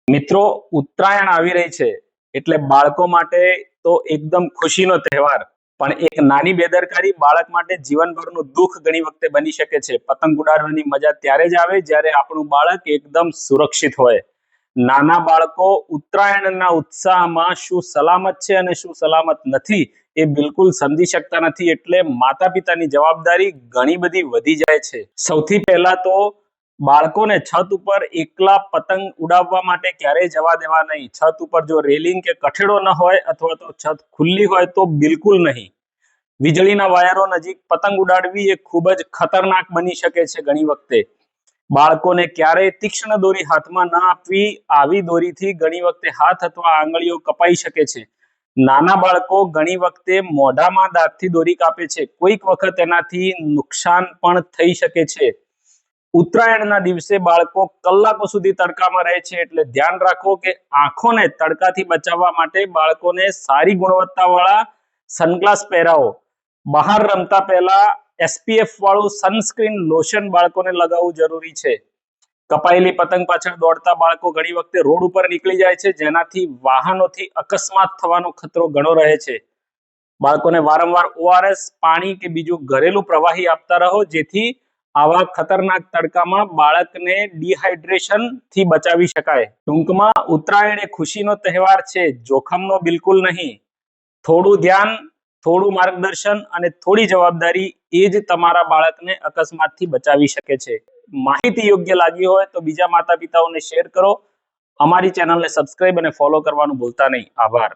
મિત્રો, ઉત્તરાયણ આવી રહી છે એટલે બાળકો માટે તો એકદમ ખુશીનો તહેવાર, પણ એક નાની બેદરકારી બાળક માટે જીવનભરનું દુઃખ ઘણી વખતે બની શકે છે. પતંગ ઉડાડવાની મજા ત્યારે જ આવે જ્યારે આપણું બાળક એકદમ સુરક્ષિત હોય. નાના બાળકો ઉત્તરાયણના ઉત્સાહમાં શું સલામત છે અને શું સલામત નથી એ બિલકુલ સમજી શકતા નથી, એટલે માતા પિતાની જવાબદારી ઘણી બધી વધી જાય છે. સૌથી પહેલા તો બાળકોને છત ઉપર એકલા પતંગ ઉડાવવા માટે ક્યારેય જવા દેવા નહીં. છત ઉપર જો રેલિંગ કે કઠેડો ન હોય અથવા તો છત ખુલ્લી હોય તો બિલકુલ નહીં. વીજળીના વાયરો નજીક પતંગ ઉડાડવી એ ખૂબ જ ખતરનાક બની શકે છે. ઘણી વખતે બાળકોને ક્યારેય તીક્ષ્ણ દોરી હાથમાં ન આપવી. આવી દોરીથી ઘણી વખતે હાથ અથવા આંગળીઓ કપાઈ શકે છે. નાના બાળકો ઘણી વખતે મોઢામાં દાંતથી દોરી કાપે છે. કોઈક વખત એનાથી નુકસાન પણ થઈ શકે છે. ઉત્તરાયણના દિવસે બાળકો કલાકો સુધી તડકામાં રહે છે, એટલે ધ્યાન રાખો કે આંખોને તડકાથી બચાવવા માટે બાળકોને સારી ગુણવત્તાવાળા સનગ્લાસ પહેરાવો. બહાર રમતા પહેલા SPF વાળું સનસ્ક્રીન લોશન બાળકોને લગાવવું જરૂરી છે. કપાયેલી પતંગ પાછળ દોડતા બાળકો ઘણી વખતે રોડ ઉપર નીકળી જાય છે, જેનાથી વાહનોથી અકસ્માત થવાનો ખતરો ઘણો રહે છે. બાળકોને વારંવાર ORS, પાણી કે બીજું ઘરેલું પ્રવાહી આપતા રહો, જેથી આવા ખતરનાક તડકામાં બાળકને ડિહાઇડ્રેશન થી બચાવી શકાય. ટૂંકમાં ઉત્તરાયણ એ ખુશીનો તહેવાર છે, જોખમનો બિલકુલ નહીં. થોડું ધ્યાન, થોડું માર્ગદર્શન અને થોડી જવાબદારી એ જ તમારા બાળકને અકસ્માતથી બચાવી શકે છે. માહિતી યોગ્ય લાગી હોય તો બીજા માતા પિતાઓને શેર કરો. અમારી ચેનલને સબસ્ક્રાઇબ અને ફોલો કરવાનું ભૂલતા નહીં. આભાર.